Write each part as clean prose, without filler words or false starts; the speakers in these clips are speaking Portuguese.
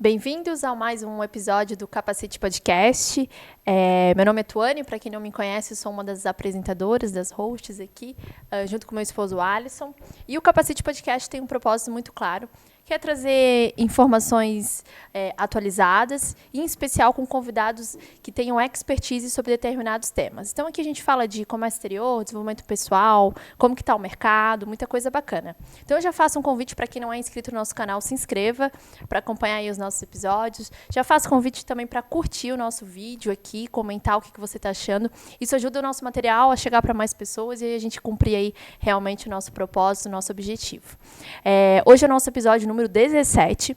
Bem-vindos a mais um episódio do Capacete Podcast. Meu nome é Tuane, para quem não me conhece, eu sou uma das apresentadoras, das hosts aqui, junto com meu esposo Alisson. E o Capacete Podcast tem um propósito muito claro, que é trazer informações atualizadas, e em especial com convidados que tenham expertise sobre determinados temas. Então aqui a gente fala de comércio exterior, desenvolvimento pessoal, como que está o mercado, muita coisa bacana. Então eu já faço um convite para quem não é inscrito no nosso canal, se inscreva para acompanhar aí os nossos episódios. Já faço convite também para curtir o nosso vídeo aqui, comentar o que você está achando. Isso ajuda o nosso material a chegar para mais pessoas e a gente cumprir aí realmente o nosso propósito, o nosso objetivo. Hoje é o nosso episódio número 17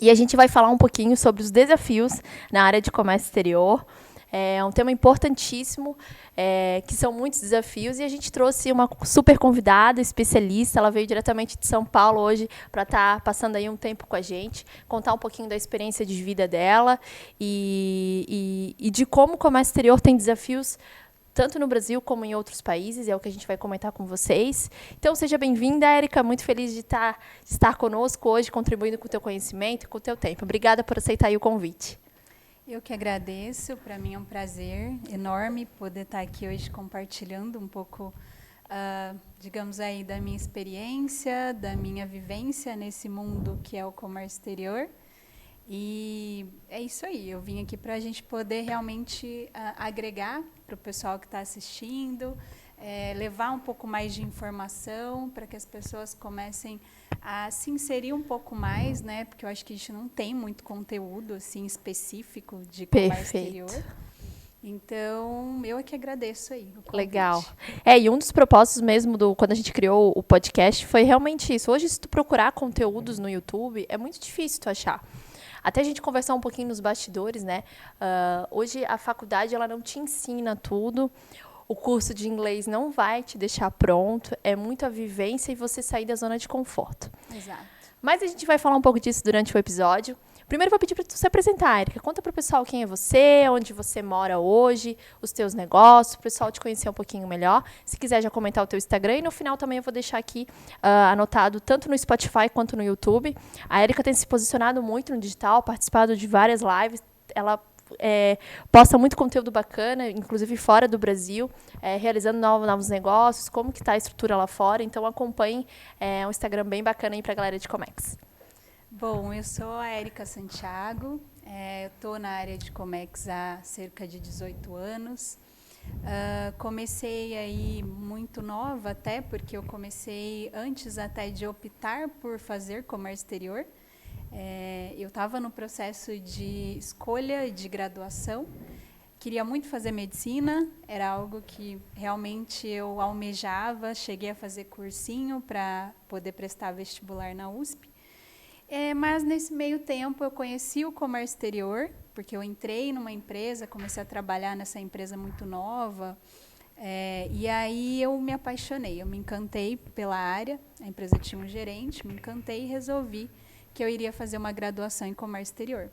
e a gente vai falar um pouquinho sobre os desafios na área de comércio exterior. É um tema importantíssimo, que são muitos desafios, e a gente trouxe uma super convidada, especialista. Ela veio diretamente de São Paulo hoje para estar passando aí um tempo com a gente, contar um pouquinho da experiência de vida dela e de como o comércio exterior tem desafios tanto no Brasil como em outros países, é o que a gente vai comentar com vocês. Então, seja bem-vinda, Érica, muito feliz de estar conosco hoje, contribuindo com o teu conhecimento e com o teu tempo. Obrigada por aceitar aí o convite. Eu que agradeço, para mim é um prazer enorme poder estar aqui hoje compartilhando um pouco, digamos aí, da minha experiência, da minha vivência nesse mundo que é o comércio exterior. E é isso aí, eu vim aqui para a gente poder realmente agregar para o pessoal que está assistindo, levar um pouco mais de informação para que as pessoas comecem a se inserir um pouco mais, né? Porque eu acho que a gente não tem muito conteúdo assim específico de comércio exterior. Então, eu é que agradeço aí o convite. Legal. E um dos propósitos mesmo quando a gente criou o podcast foi realmente isso. Hoje, se tu procurar conteúdos no YouTube, é muito difícil tu achar. Até a gente conversar um pouquinho nos bastidores, né? Hoje a faculdade ela não te ensina tudo. O curso de inglês não vai te deixar pronto. É muita vivência e você sair da zona de conforto. Exato. Mas a gente vai falar um pouco disso durante o episódio. Primeiro, eu vou pedir para tu se apresentar, Érica. Conta para o pessoal quem é você, onde você mora hoje, os teus negócios, para o pessoal te conhecer um pouquinho melhor. Se quiser já comentar o teu Instagram. E no final também eu vou deixar aqui anotado tanto no Spotify quanto no YouTube. A Érica tem se posicionado muito no digital, participado de várias lives. Ela posta muito conteúdo bacana, inclusive fora do Brasil, realizando novos negócios, como que está a estrutura lá fora. Então acompanhem, um Instagram bem bacana aí para a galera de Comex. Bom, eu sou a Érica Santiago, eu estou na área de Comex há cerca de 18 anos. Comecei aí muito nova até, porque eu comecei antes até de optar por fazer comércio exterior. Eu estava no processo de escolha de graduação, queria muito fazer medicina, era algo que realmente eu almejava, cheguei a fazer cursinho para poder prestar vestibular na USP. Mas nesse meio tempo eu conheci o comércio exterior, porque eu entrei numa empresa, comecei a trabalhar nessa empresa muito nova, e aí eu me apaixonei, eu me encantei pela área, a empresa tinha um gerente, me encantei e resolvi que eu iria fazer uma graduação em comércio exterior.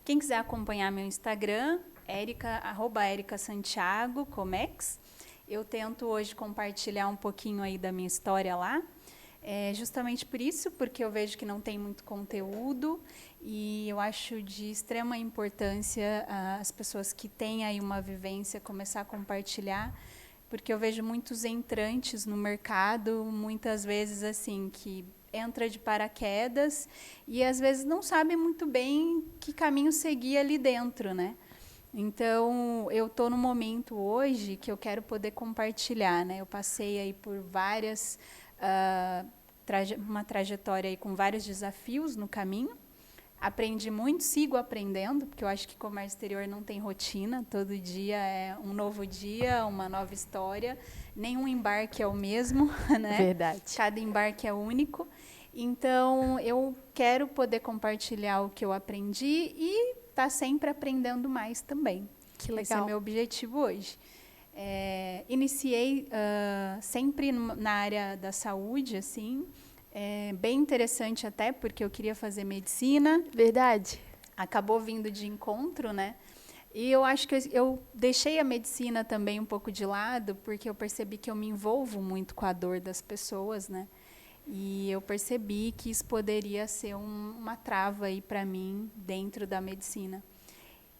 Quem quiser acompanhar meu Instagram, @Érica Santiago Comex, eu tento hoje compartilhar um pouquinho aí da minha história lá. Justamente por isso, porque eu vejo que não tem muito conteúdo e eu acho de extrema importância as pessoas que têm aí uma vivência começar a compartilhar, porque eu vejo muitos entrantes no mercado, muitas vezes assim, que entra de paraquedas e às vezes não sabe muito bem que caminho seguir ali dentro, né? Então, eu estou no momento hoje que eu quero poder compartilhar, né? Eu passei aí por uma trajetória aí com vários desafios no caminho. Aprendi muito, sigo aprendendo, porque eu acho que comércio exterior não tem rotina, todo dia é um novo dia, uma nova história, nenhum embarque é o mesmo, né? Verdade. Cada embarque é único. Então, eu quero poder compartilhar o que eu aprendi e estar sempre aprendendo mais também. Que legal. Esse é o meu objetivo hoje. Iniciei sempre na área da saúde, assim, bem interessante até, porque eu queria fazer medicina. Verdade. Acabou vindo de encontro, né? E eu acho que eu deixei a medicina também um pouco de lado, porque eu percebi que eu me envolvo muito com a dor das pessoas, né? E eu percebi que isso poderia ser uma trava aí para mim dentro da medicina.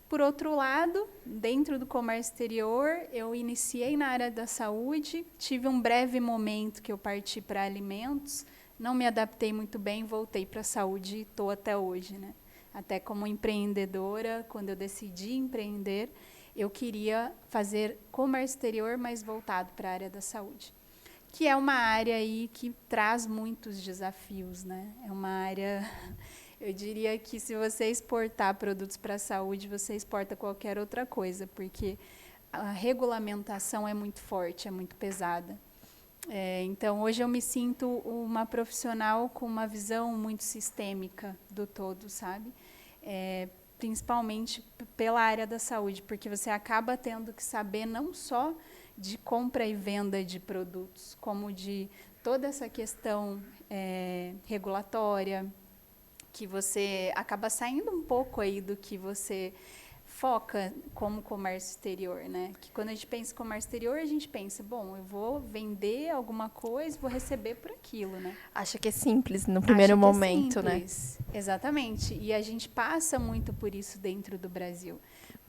Por outro lado, dentro do comércio exterior, eu iniciei na área da saúde, tive um breve momento que eu parti para alimentos, não me adaptei muito bem, voltei para a saúde e estou até hoje, né? Até como empreendedora, quando eu decidi empreender, eu queria fazer comércio exterior, mas voltado para a área da saúde, que é uma área aí que traz muitos desafios, né? É uma área, eu diria que se você exportar produtos para a saúde, você exporta qualquer outra coisa, porque a regulamentação é muito forte, é muito pesada. Então, hoje eu me sinto uma profissional com uma visão muito sistêmica do todo, sabe? Principalmente pela área da saúde, porque você acaba tendo que saber não só de compra e venda de produtos, como de toda essa questão regulatória, que você acaba saindo um pouco aí do que você foca como comércio exterior, né? Que quando a gente pensa em comércio exterior, a gente pensa, bom, eu vou vender alguma coisa, vou receber por aquilo, né? Acha que é simples no primeiro momento, né? Exatamente. E a gente passa muito por isso dentro do Brasil.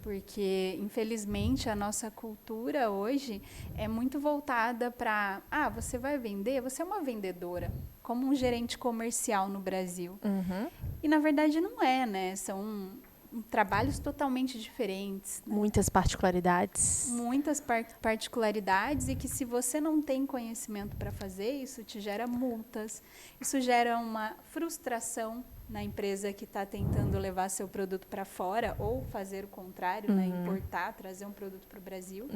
Porque, infelizmente, a nossa cultura hoje é muito voltada para, você vai vender, você é uma vendedora, como um gerente comercial no Brasil. Uhum. E, na verdade, não é, né? São trabalhos totalmente diferentes. Né? Muitas particularidades. Muitas particularidades, e que se você não tem conhecimento para fazer, isso te gera multas, isso gera uma frustração na empresa que está tentando levar seu produto para fora, ou fazer o contrário, né? Importar, trazer um produto para o Brasil.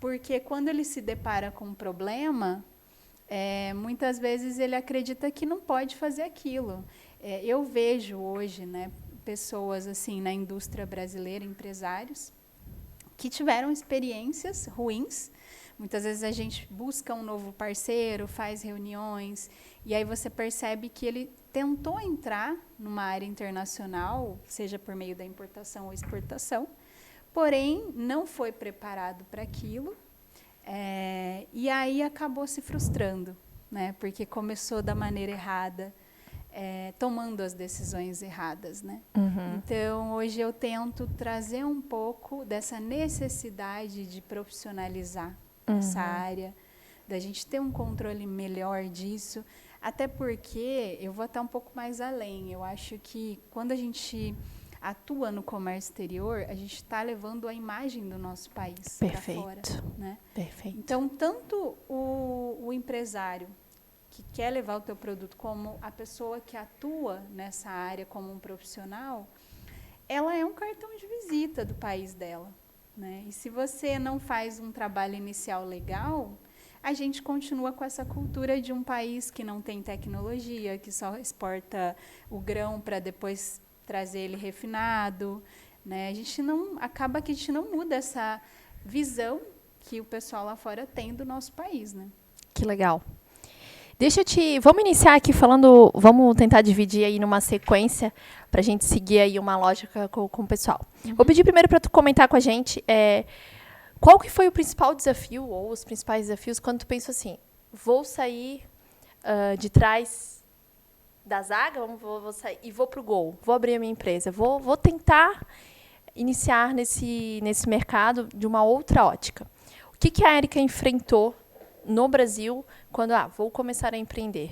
Porque quando ele se depara com um problema, muitas vezes ele acredita que não pode fazer aquilo. Eu vejo hoje, né, pessoas assim na indústria brasileira, empresários, que tiveram experiências ruins. Muitas vezes a gente busca um novo parceiro, faz reuniões, e aí você percebe que ele tentou entrar numa área internacional, seja por meio da importação ou exportação, porém não foi preparado para aquilo, e aí acabou se frustrando, né, porque começou da maneira errada, tomando as decisões erradas, né? Então, hoje eu tento trazer um pouco dessa necessidade de profissionalizar essa área, da gente ter um controle melhor disso, até porque eu vou até um pouco mais além. Eu acho que quando a gente atua no comércio exterior, a gente está levando a imagem do nosso país para fora, né? Perfeito. Então, tanto o empresário que quer levar o teu produto, como a pessoa que atua nessa área como um profissional, ela é um cartão de visita do país dela, né? E se você não faz um trabalho inicial legal, a gente continua com essa cultura de um país que não tem tecnologia, que só exporta o grão para depois trazer ele refinado, né? Acaba que a gente não muda essa visão que o pessoal lá fora tem do nosso país, né? Que legal. Vamos iniciar aqui vamos tentar dividir aí numa sequência para a gente seguir aí uma lógica com o pessoal. Vou pedir primeiro para tu comentar com a gente qual que foi o principal desafio ou os principais desafios quando tu pensou assim, vou sair de trás da zaga, vou sair e vou para o gol, vou abrir a minha empresa, vou tentar iniciar nesse mercado de uma outra ótica. O que a Érica enfrentou no Brasil, quando vou começar a empreender?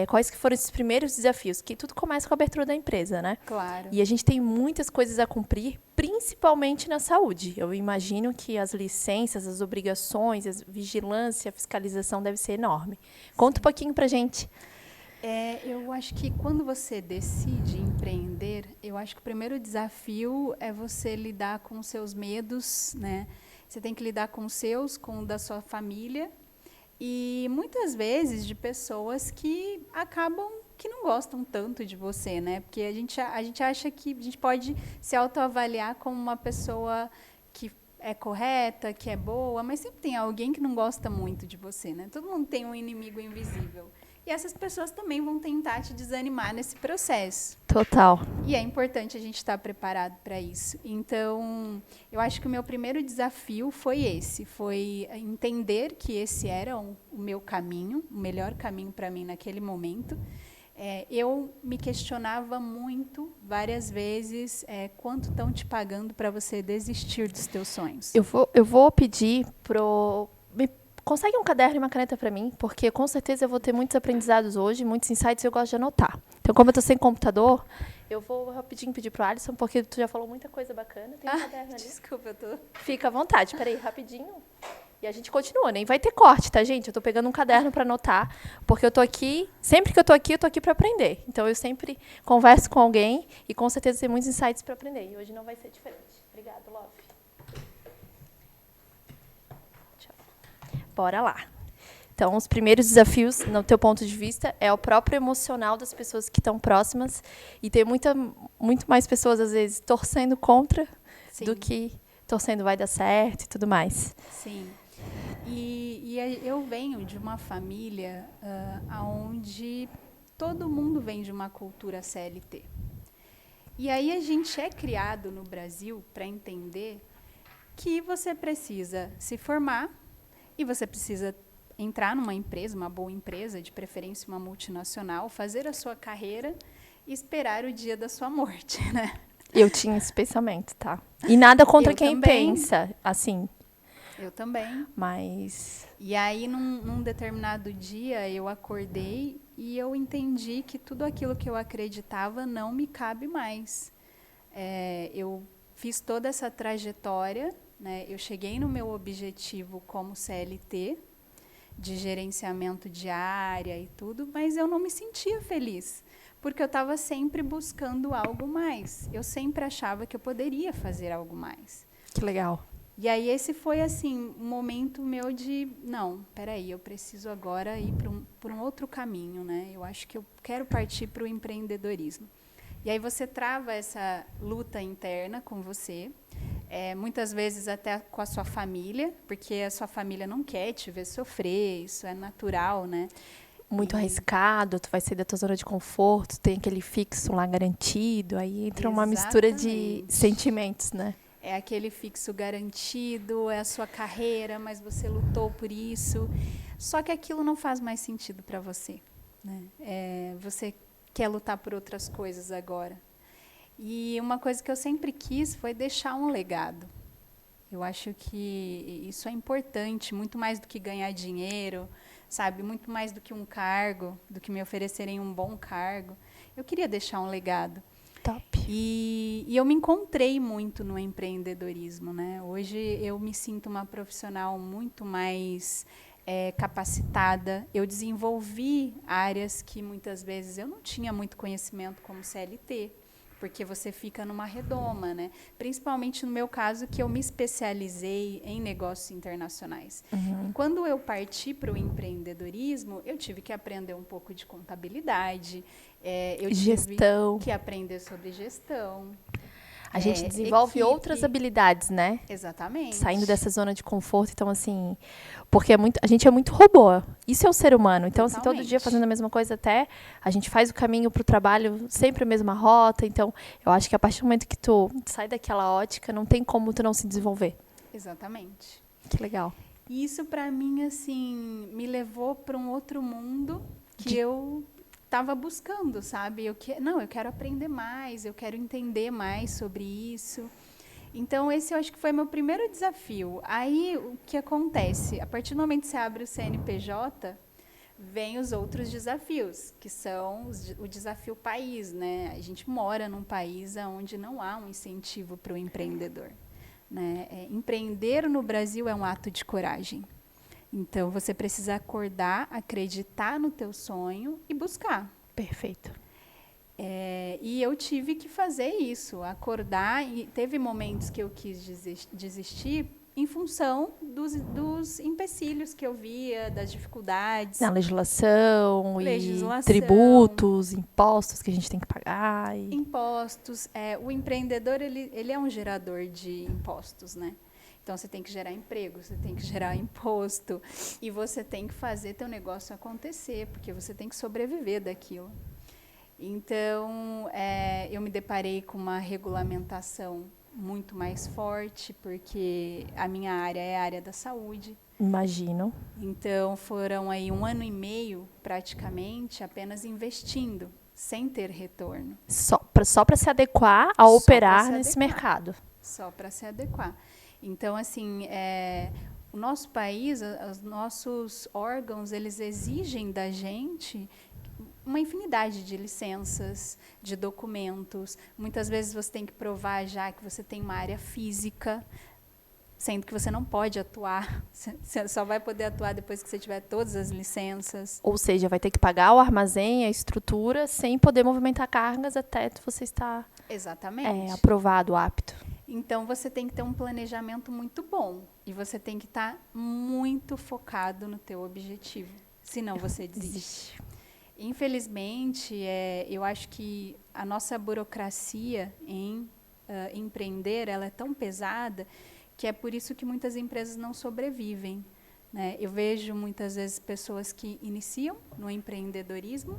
Quais que foram esses primeiros desafios? Que tudo começa com a abertura da empresa, né? Claro. E a gente tem muitas coisas a cumprir, principalmente na saúde. Eu imagino que as licenças, as obrigações, a vigilância, a fiscalização deve ser enorme. Conta um pouquinho pra gente. Eu acho que quando você decide empreender, eu acho que o primeiro desafio é você lidar com os seus medos, né? Você tem que lidar com os seus, com o da sua família, e muitas vezes de pessoas que acabam que não gostam tanto de você, né? Porque a gente acha que a gente pode se autoavaliar como uma pessoa que é correta, que é boa, mas sempre tem alguém que não gosta muito de você, né? Todo mundo tem um inimigo invisível, E essas pessoas também vão tentar te desanimar nesse processo. Total. E é importante a gente estar preparado para isso. Então, eu acho que o meu primeiro desafio foi esse, foi entender que esse era o meu caminho, o melhor caminho para mim naquele momento. Eu me questionava muito, várias vezes, quanto estão te pagando para você desistir dos teus sonhos. Eu vou pedir consegue um caderno e uma caneta para mim, porque com certeza eu vou ter muitos aprendizados hoje, muitos insights e eu gosto de anotar. Então, como eu tô sem computador, eu vou rapidinho pedir pro Alisson, porque tu já falou muita coisa bacana. Tem um caderno ali. Desculpa, eu tô... Fica à vontade. Peraí, rapidinho. E a gente continua, nem vai ter corte, tá, gente? Eu tô pegando um caderno para anotar, porque eu tô aqui, sempre que eu tô aqui para aprender. Então, eu sempre converso com alguém e com certeza tem muitos insights para aprender. E hoje não vai ser diferente. Obrigada, Love. Bora lá. Então, os primeiros desafios, no teu ponto de vista, é o próprio emocional das pessoas que estão próximas e tem muito mais pessoas, às vezes, torcendo contra do que torcendo vai dar certo e tudo mais. Sim. E eu venho de uma família onde todo mundo vem de uma cultura CLT. E aí a gente é criado no Brasil para entender que você precisa se formar e você precisa entrar numa empresa, uma boa empresa, de preferência uma multinacional, fazer a sua carreira e esperar o dia da sua morte, né? Eu tinha esse pensamento, tá? E nada contra quem também. pensa, assim. Eu também. Mas... E aí, num determinado dia, eu acordei e eu entendi que tudo aquilo que eu acreditava não me cabe mais. Eu fiz toda essa trajetória, né? Eu cheguei no meu objetivo como CLT, de gerenciamento de área e tudo, mas eu não me sentia feliz, porque eu estava sempre buscando algo mais. Eu sempre achava que eu poderia fazer algo mais. Que legal. E aí esse foi, assim, um momento meu de, não, peraí, eu preciso agora ir por um outro caminho, né? Eu acho que eu quero partir para o empreendedorismo. E aí você trava essa luta interna com você, muitas vezes até com a sua família, porque a sua família não quer te ver sofrer, isso é natural, né? Muito arriscado, tu vai sair da tua zona de conforto, tem aquele fixo lá garantido, aí entra uma mistura de sentimentos, né? É aquele fixo garantido, é a sua carreira, mas você lutou por isso. Só que aquilo não faz mais sentido para você, né? Você quer lutar por outras coisas agora. E uma coisa que eu sempre quis foi deixar um legado. Eu acho que isso é importante, muito mais do que ganhar dinheiro, sabe? Muito mais do que um cargo, do que me oferecerem um bom cargo. Eu queria deixar um legado. Top. E eu me encontrei muito no empreendedorismo, né? Hoje eu me sinto uma profissional muito mais capacitada. Eu desenvolvi áreas que muitas vezes eu não tinha muito conhecimento como CLT, porque você fica numa redoma, né? Principalmente no meu caso, que eu me especializei em negócios internacionais. Uhum. E quando eu parti para o empreendedorismo, eu tive que aprender um pouco de contabilidade, eu tive que aprender sobre gestão. A gente desenvolve outras habilidades, né? Exatamente. Saindo dessa zona de conforto, então assim, porque a gente é muito robô. Isso é o ser humano. Então, assim, todo dia fazendo a mesma coisa, até a gente faz o caminho para o trabalho, sempre a mesma rota. Então, eu acho que a partir do momento que tu sai daquela ótica, não tem como tu não se desenvolver. Exatamente. Que legal. E isso, para mim, assim, me levou para um outro mundo que eu estava buscando, sabe? Eu quero aprender mais, eu quero entender mais sobre isso. Então, esse eu acho que foi meu primeiro desafio. Aí, o que acontece? A partir do momento que você abre o CNPJ, vem os outros desafios, que são o desafio país, né? A gente mora num país onde não há um incentivo para o empreendedor, né? Empreender no Brasil é um ato de coragem. Então, você precisa acordar, acreditar no teu sonho e buscar. Perfeito. E eu tive que fazer isso, acordar. E teve momentos que eu quis desistir em função dos empecilhos que eu via, das dificuldades. Na legislação, e tributos, impostos que a gente tem que pagar. Impostos. O empreendedor, ele é um gerador de impostos, né? Então, você tem que gerar emprego, você tem que gerar imposto e você tem que fazer teu negócio acontecer, porque você tem que sobreviver daquilo. Então, eu me deparei com uma regulamentação muito mais forte, porque a minha área é a área da saúde. Imagino. Então, foram aí 1 ano e meio, praticamente, apenas investindo, sem ter retorno. Só para se adequar a operar nesse mercado. Só para se adequar. Então, assim, o nosso país, os nossos órgãos, eles exigem da gente uma infinidade de licenças, de documentos. Muitas vezes você tem que provar já que você tem uma área física, sendo que você não pode atuar. Você só vai poder atuar depois que você tiver todas as licenças. Ou seja, vai ter que pagar o armazém, a estrutura, sem poder movimentar cargas até você estar aprovado, apto. Então, você tem que ter um planejamento muito bom e você tem que estar muito focado no teu objetivo, senão você desiste. Infelizmente, eu acho que a nossa burocracia em empreender, ela é tão pesada que é por isso que muitas empresas não sobrevivem, né? Eu vejo muitas vezes pessoas que iniciam no empreendedorismo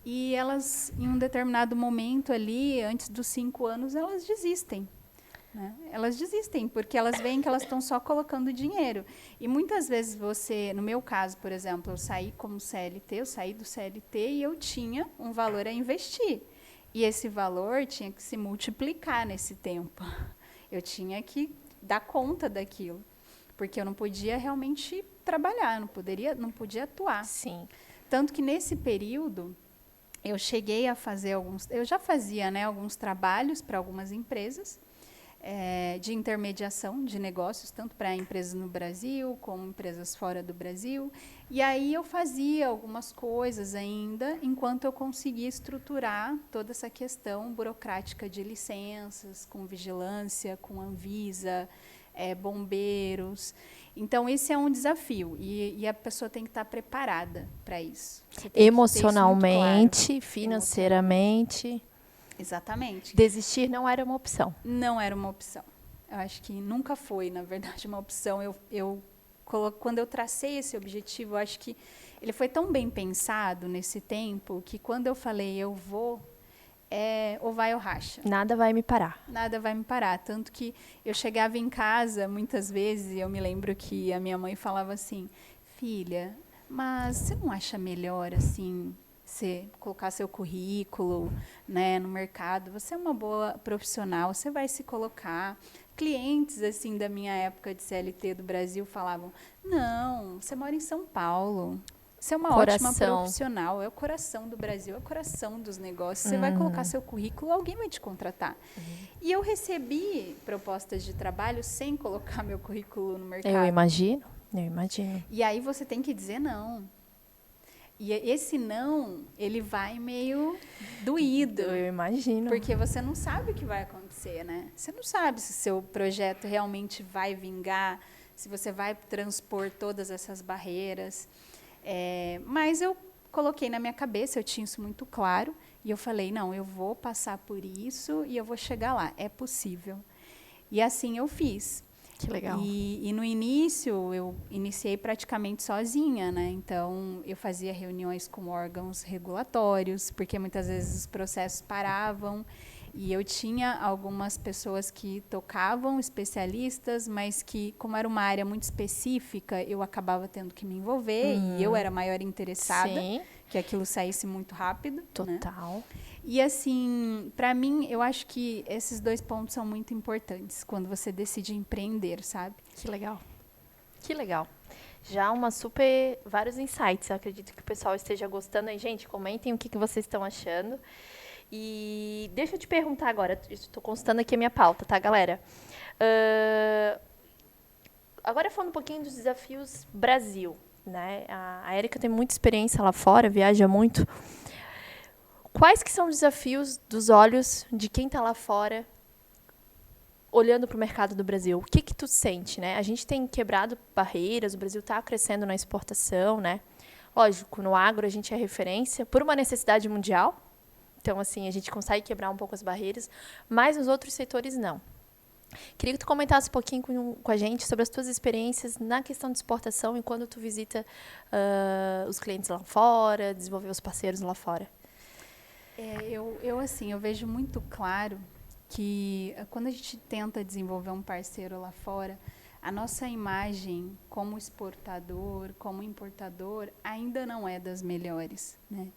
e elas, em um determinado momento ali, antes dos 5 anos, elas desistem. Né? Elas desistem, porque elas veem que elas estão só colocando dinheiro. E muitas vezes você, no meu caso, por exemplo, eu saí como CLT, eu saí do CLT e eu tinha um valor a investir. E esse valor tinha que se multiplicar nesse tempo. Eu tinha que dar conta daquilo, porque eu não podia realmente trabalhar, não podia atuar. Sim. Tanto que nesse período, eu cheguei a fazer eu já fazia, né, alguns trabalhos para algumas empresas, de intermediação de negócios, tanto para empresas no Brasil, como empresas fora do Brasil. E aí eu fazia algumas coisas ainda, enquanto eu conseguia estruturar toda essa questão burocrática de licenças, com vigilância, com Anvisa, bombeiros. Então, esse é um desafio, e a pessoa tem que estar preparada para isso. Emocionalmente, financeiramente. Exatamente. Desistir não era uma opção. Não era uma opção. Eu acho que nunca foi, na verdade, uma opção. Quando eu tracei esse objetivo, eu acho que ele foi tão bem pensado nesse tempo que quando eu falei eu vou, ou vai ou racha. Nada vai me parar. Nada vai me parar. Tanto que eu chegava em casa muitas vezes e eu me lembro que a minha mãe falava assim: filha, mas você não acha melhor assim você colocar seu currículo, né, no mercado? Você é uma boa profissional, você vai se colocar. Clientes assim da minha época de CLT do Brasil falavam: não, você mora em São Paulo, você é uma ótima profissional, é o coração do Brasil, é o coração dos negócios, você vai colocar seu currículo, alguém vai te contratar. E eu recebi propostas de trabalho sem colocar meu currículo no mercado. Eu imagino. E aí você tem que dizer não. E esse não, ele vai meio doído. Eu imagino. Porque você não sabe o que vai acontecer, né? Você não sabe se seu projeto realmente vai vingar, se você vai transpor todas essas barreiras. Mas eu coloquei na minha cabeça, eu tinha isso muito claro, e eu falei, não, eu vou passar por isso e eu vou chegar lá, é possível. E assim eu fiz. Que legal. E no início, eu iniciei praticamente sozinha, né? Então, eu fazia reuniões com órgãos regulatórios, porque muitas vezes os processos paravam, e eu tinha algumas pessoas que tocavam, especialistas, mas que, como era uma área muito específica, eu acabava tendo que me envolver, e eu era a maior interessada, que aquilo saísse muito rápido. Total. Né? E assim, para mim, eu acho que esses 2 pontos são muito importantes quando você decide empreender, sabe? Que legal. Que legal. Já vários insights. Eu acredito que o pessoal esteja gostando aí. Gente, comentem o que vocês estão achando. E deixa eu te perguntar agora. Estou consultando aqui a minha pauta, tá, galera? Agora falando um pouquinho dos desafios Brasil, né? A Érica tem muita experiência lá fora, viaja muito. Quais que são os desafios dos olhos de quem está lá fora, olhando para o mercado do Brasil? O que tu sente, né? A gente tem quebrado barreiras, o Brasil está crescendo na exportação, né? Lógico, no agro a gente é referência por uma necessidade mundial. Então, assim, a gente consegue quebrar um pouco as barreiras, mas nos outros setores não. Queria que tu comentasse um pouquinho com a gente sobre as tuas experiências na questão de exportação e quando tu visita os clientes lá fora, desenvolver os parceiros lá fora. Eu vejo muito claro que quando a gente tenta desenvolver um parceiro lá fora, a nossa imagem como exportador, como importador, ainda não é das melhores, né?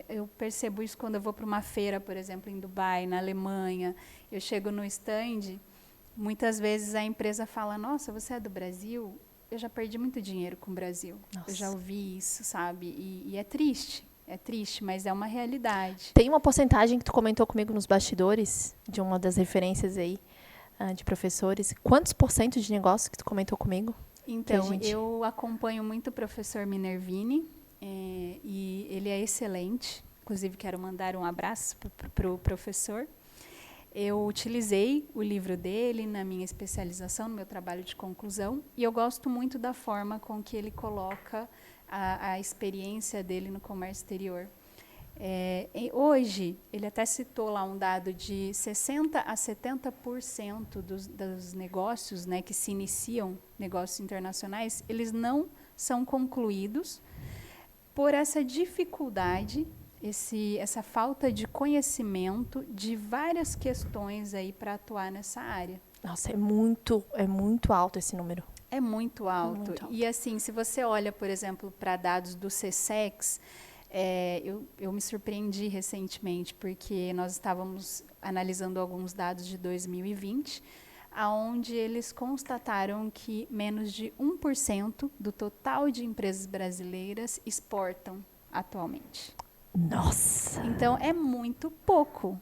Eu percebo isso quando eu vou para uma feira, por exemplo, em Dubai, na Alemanha. Eu chego no stand, muitas vezes a empresa fala: nossa, você é do Brasil? Eu já perdi muito dinheiro com o Brasil. Nossa. Eu já ouvi isso, sabe? E é triste. É triste, mas é uma realidade. Tem uma porcentagem que tu comentou comigo nos bastidores, de uma das referências aí, de professores. Quantos % de negócio que tu comentou comigo? Então, eu acompanho muito o professor Minervini, e ele é excelente. Inclusive, quero mandar um abraço para o professor. Eu utilizei o livro dele na minha especialização, no meu trabalho de conclusão, e eu gosto muito da forma com que ele coloca a experiência dele no comércio exterior. Hoje, ele até citou lá um dado de 60% a 70% dos negócios, né, que se iniciam, negócios internacionais, eles não são concluídos por essa dificuldade, essa falta de conhecimento de várias questões aí para atuar nessa área. Nossa, é muito alto esse número. É muito alto. Muito alto. E assim, se você olha, por exemplo, para dados do SESEX, eu me surpreendi recentemente, porque nós estávamos analisando alguns dados de 2020, onde eles constataram que menos de 1% do total de empresas brasileiras exportam atualmente. Nossa! Então, é muito pouco.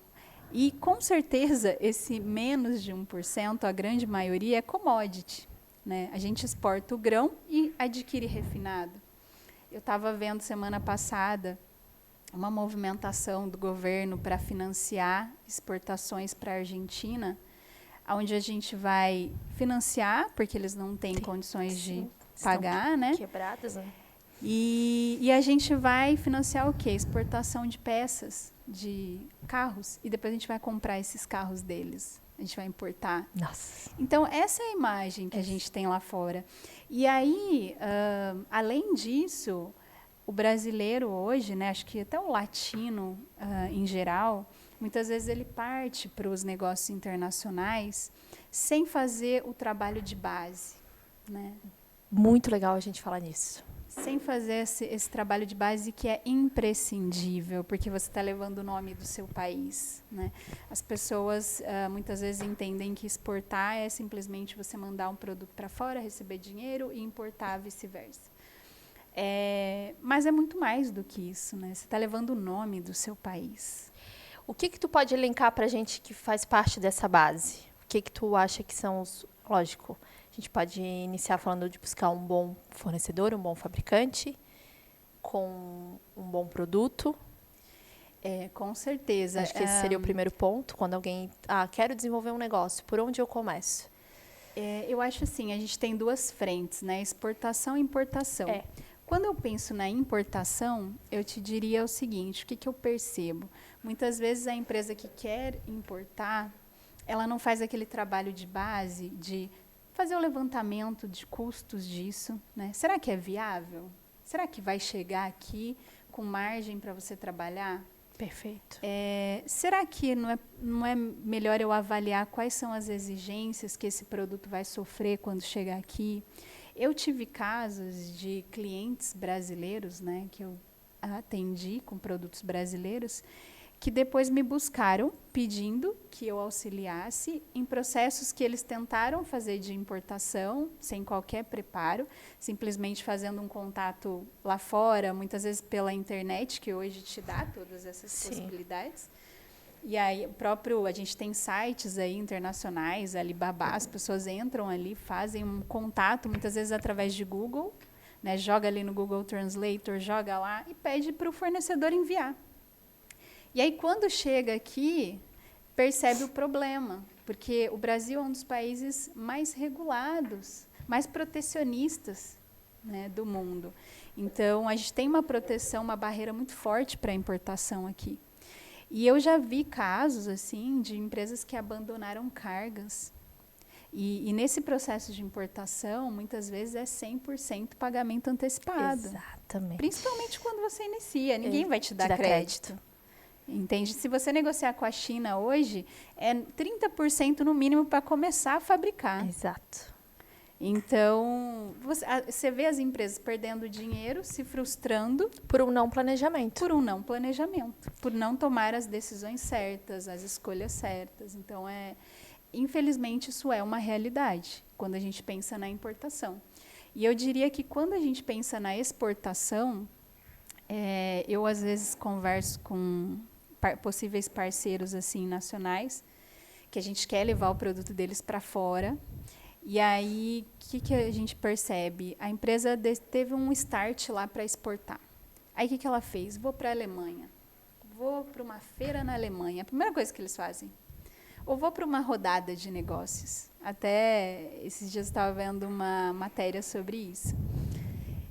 E, com certeza, esse menos de 1%, a grande maioria, é commodity, né? A gente exporta o grão e adquire refinado. Eu estava vendo semana passada uma movimentação do governo para financiar exportações para a Argentina, onde a gente vai financiar, porque eles não têm condições de pagar, né? Quebradas, né? E a gente vai financiar o quê? Exportação de peças, de carros, e depois a gente vai comprar esses carros deles. A gente vai importar. Nossa. Então, essa é a imagem que a gente tem lá fora. E aí, além disso, o brasileiro hoje, né, acho que até o latino em geral, muitas vezes ele parte para os negócios internacionais sem fazer o trabalho de base, né? Muito legal a gente falar nisso. Sem fazer esse trabalho de base que é imprescindível, porque você está levando o nome do seu país, né? As pessoas muitas vezes entendem que exportar é simplesmente você mandar um produto para fora, receber dinheiro e importar vice-versa. Mas é muito mais do que isso, né? Você está levando o nome do seu país. O que tu pode elencar para a gente que faz parte dessa base? O que tu acha que são os... Lógico, a gente pode iniciar falando de buscar um bom fornecedor, um bom fabricante, com um bom produto. Com certeza. Acho que esse seria o primeiro ponto, quando alguém... quero desenvolver um negócio, por onde eu começo? Eu acho assim, a gente tem duas frentes, né? Exportação e importação. Quando eu penso na importação, eu te diria o seguinte, o que eu percebo? Muitas vezes a empresa que quer importar, ela não faz aquele trabalho de base, de fazer o levantamento de custos disso, né? Será que é viável? Será que vai chegar aqui com margem para você trabalhar? Perfeito. Será que não é melhor eu avaliar quais são as exigências que esse produto vai sofrer quando chegar aqui? Eu tive casos de clientes brasileiros, né, que eu atendi com produtos brasileiros, que depois me buscaram pedindo que eu auxiliasse em processos que eles tentaram fazer de importação, sem qualquer preparo, simplesmente fazendo um contato lá fora, muitas vezes pela internet, que hoje te dá todas essas possibilidades. E aí, a gente tem sites aí internacionais, Alibaba, as pessoas entram ali, fazem um contato, muitas vezes através de Google, né, joga ali no Google Translator, joga lá e pede para o fornecedor enviar. E aí, quando chega aqui, percebe o problema, porque o Brasil é um dos países mais regulados, mais protecionistas, né, do mundo. Então, a gente tem uma proteção, uma barreira muito forte para a importação aqui. E eu já vi casos assim de empresas que abandonaram cargas. E nesse processo de importação, muitas vezes é 100% pagamento antecipado. Exatamente. Principalmente quando você inicia, ninguém vai te dar crédito. Entende? Se você negociar com a China hoje, é 30% no mínimo para começar a fabricar. Exato. Então, você vê as empresas perdendo dinheiro, se frustrando. Por um não planejamento. Por um não planejamento. Por não tomar as decisões certas, as escolhas certas. Então, infelizmente, isso é uma realidade quando a gente pensa na importação. E eu diria que quando a gente pensa na exportação, eu às vezes converso com possíveis parceiros assim nacionais, que a gente quer levar o produto deles para fora. E aí, o que a gente percebe? A empresa teve um start lá para exportar. Aí, o que ela fez? Vou para a Alemanha. Vou para uma feira na Alemanha. A primeira coisa que eles fazem. Ou vou para uma rodada de negócios. Até esses dias eu estava vendo uma matéria sobre isso.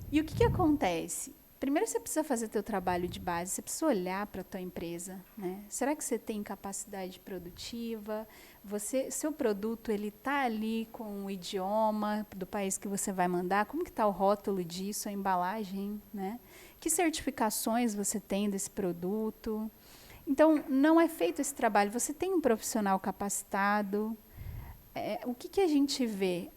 E o que acontece? Primeiro você precisa fazer teu trabalho de base, você precisa olhar para a tua empresa, né? Será que você tem capacidade produtiva? Seu produto ele está ali com o idioma do país que você vai mandar? Como que está o rótulo disso, a embalagem, né? Que certificações você tem desse produto? Então, não é feito esse trabalho. Você tem um profissional capacitado? O que a gente vê?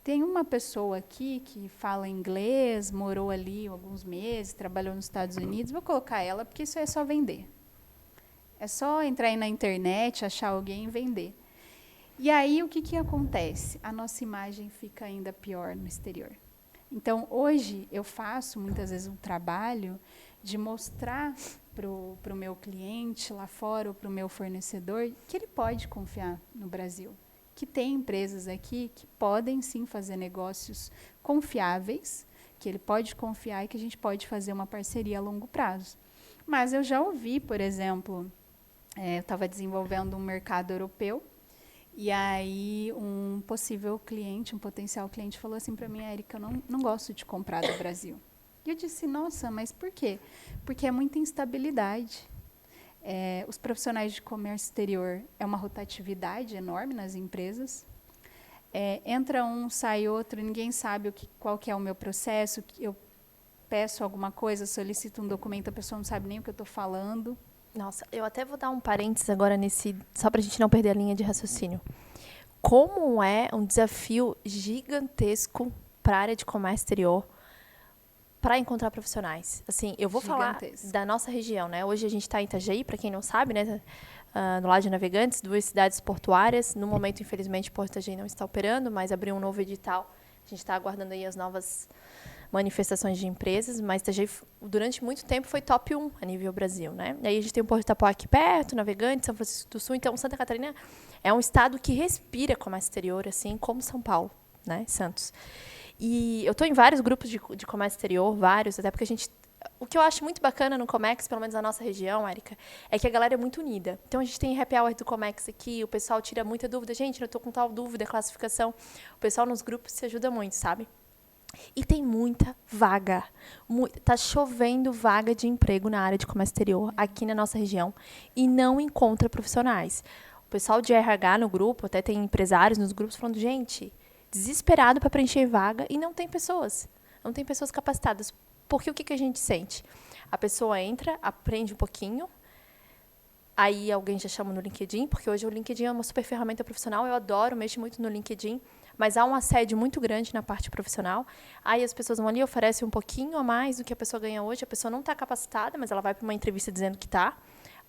Tem uma pessoa aqui que fala inglês, morou ali alguns meses, trabalhou nos Estados Unidos, vou colocar ela, porque isso é só vender. É só entrar aí na internet, achar alguém e vender. E aí, o que acontece? A nossa imagem fica ainda pior no exterior. Então, hoje, eu faço, muitas vezes, um trabalho de mostrar para o meu cliente lá fora, ou para o meu fornecedor, que ele pode confiar no Brasil. Que tem empresas aqui que podem sim fazer negócios confiáveis, que ele pode confiar e que a gente pode fazer uma parceria a longo prazo. Mas eu já ouvi, por exemplo, eu estava desenvolvendo um mercado europeu, e aí um possível cliente, um potencial cliente falou assim para mim: Érica, eu não gosto de comprar do Brasil. E eu disse: nossa, mas por quê? Porque é muita instabilidade. Os profissionais de comércio exterior é uma rotatividade enorme nas empresas. Entra um, sai outro, ninguém sabe qual que é o meu processo. Eu peço alguma coisa, solicito um documento, a pessoa não sabe nem o que eu estou falando. Nossa, eu até vou dar um parênteses agora só para a gente não perder a linha de raciocínio. Como é um desafio gigantesco para a área de comércio exterior para encontrar profissionais. Assim, eu vou falar da nossa região, né? Hoje a gente está em Itajaí, para quem não sabe, né? No Lado de Navegantes, 2 cidades portuárias. No momento, infelizmente, o Porto Itajaí não está operando, mas abriu um novo edital. A gente está aguardando aí as novas manifestações de empresas, mas Itajaí, durante muito tempo, foi top 1 a nível Brasil, né? E aí a gente tem o Porto Itapoá aqui perto, Navegantes, São Francisco do Sul. Então, Santa Catarina é um estado que respira comércio exterior, assim como São Paulo, né? Santos. E eu estou em vários grupos de comércio exterior, vários, até porque o que eu acho muito bacana no Comex, pelo menos na nossa região, Érica, é que a galera é muito unida. Então, a gente tem happy hour do Comex aqui, o pessoal tira muita dúvida. Gente, eu estou com tal dúvida, classificação. O pessoal nos grupos se ajuda muito, sabe? E tem muita vaga. Tá chovendo vaga de emprego na área de comércio exterior aqui na nossa região e não encontra profissionais. O pessoal de RH no grupo, até tem empresários nos grupos falando: gente, desesperado para preencher vaga e não tem pessoas. Não tem pessoas capacitadas. Porque o que a gente sente? A pessoa entra, aprende um pouquinho, aí alguém já chama no LinkedIn, porque hoje o LinkedIn é uma super ferramenta profissional, eu adoro, mexo muito no LinkedIn, mas há um assédio muito grande na parte profissional. Aí as pessoas vão ali, oferecem um pouquinho a mais do que a pessoa ganha hoje, a pessoa não está capacitada, mas ela vai para uma entrevista dizendo que está.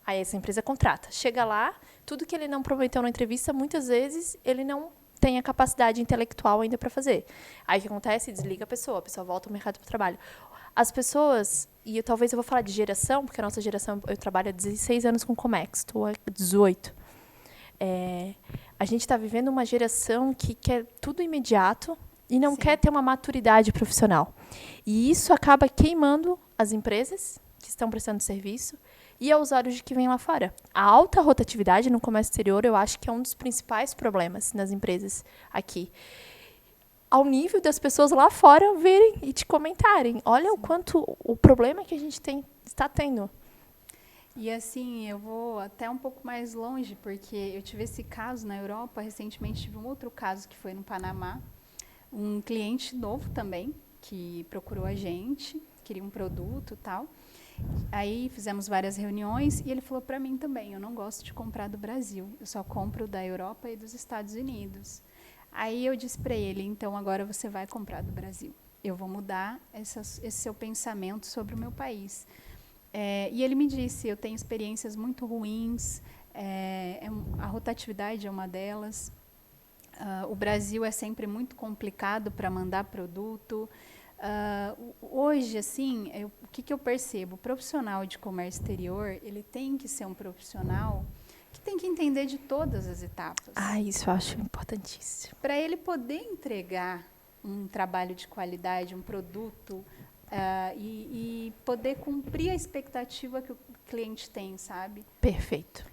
Aí essa empresa contrata. Chega lá, tudo que ele não prometeu na entrevista, muitas vezes ele não tem a capacidade intelectual ainda para fazer. Aí o que acontece? Desliga a pessoa volta ao mercado de trabalho. As pessoas, e talvez eu vou falar de geração, porque a nossa geração, eu trabalho há 16 anos com Comex, estou há 18. A gente está vivendo uma geração que quer tudo imediato e não quer ter uma maturidade profissional. E isso acaba queimando as empresas que estão prestando serviço e a usuários de que vêm lá fora. A alta rotatividade no comércio exterior, eu acho que é um dos principais problemas nas empresas aqui. Ao nível das pessoas lá fora verem e te comentarem. Olha o quanto o problema que a gente está tendo. E assim, eu vou até um pouco mais longe, porque eu tive esse caso na Europa, recentemente tive um outro caso que foi no Panamá. Um cliente novo também, que procurou a gente, queria um produto e tal. Aí fizemos várias reuniões e ele falou para mim também, eu não gosto de comprar do Brasil, eu só compro da Europa e dos Estados Unidos. Aí eu disse para ele, então agora você vai comprar do Brasil. Eu vou mudar esse seu pensamento sobre o meu país. E ele me disse, eu tenho experiências muito ruins, a rotatividade é uma delas. O Brasil é sempre muito complicado para mandar produto. Hoje, assim, o que eu percebo? O profissional de comércio exterior, ele tem que ser um profissional que tem que entender de todas as etapas. Isso eu acho importantíssimo. Para ele poder entregar um trabalho de qualidade, um produto, e poder cumprir a expectativa que o cliente tem, sabe? Perfeito.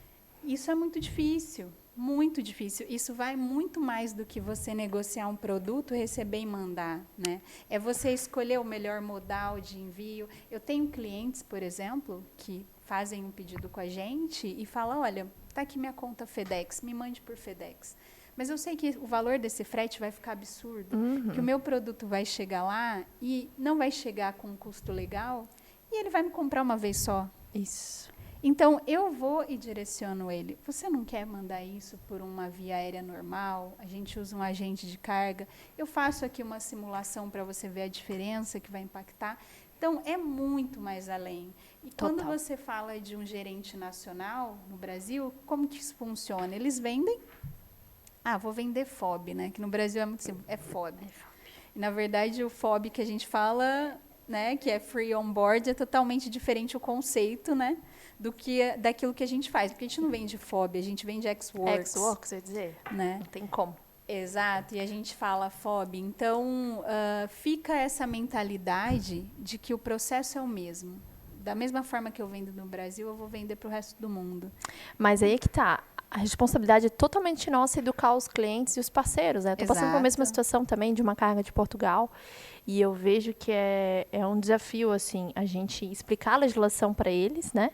Isso é muito difícil. Muito difícil. Isso vai muito mais do que você negociar um produto, receber e mandar, né? É você escolher o melhor modal de envio. Eu tenho clientes, por exemplo, que fazem um pedido com a gente e falam, olha, está aqui minha conta FedEx, me mande por FedEx. Mas eu sei que o valor desse frete vai ficar absurdo, que o meu produto vai chegar lá e não vai chegar com um custo legal e ele vai me comprar uma vez só. Isso. Então, eu vou e direciono ele. Você não quer mandar isso por uma via aérea normal? A gente usa um agente de carga. Eu faço aqui uma simulação para você ver a diferença que vai impactar. Então, é muito mais além. E quando você fala de um gerente nacional no Brasil, como que isso funciona? Eles vendem... vou vender FOB, né? Que no Brasil é muito simples. É FOB. E, na verdade, o FOB que a gente fala, né, que é Free On Board, é totalmente diferente o conceito, né? Daquilo que a gente faz. Porque a gente não vende FOB, a gente vende Ex-Works. Ex-Works, quer dizer? Né? Não tem como. Exato, e a gente fala FOB. Então, fica essa mentalidade de que o processo é o mesmo. Da mesma forma que eu vendo no Brasil, eu vou vender para o resto do mundo. Mas aí é que tá. A responsabilidade é totalmente nossa educar os clientes e os parceiros. Estou passando pela mesma situação também de uma carga de Portugal. E eu vejo que é um desafio, assim, a gente explicar a legislação para eles, né?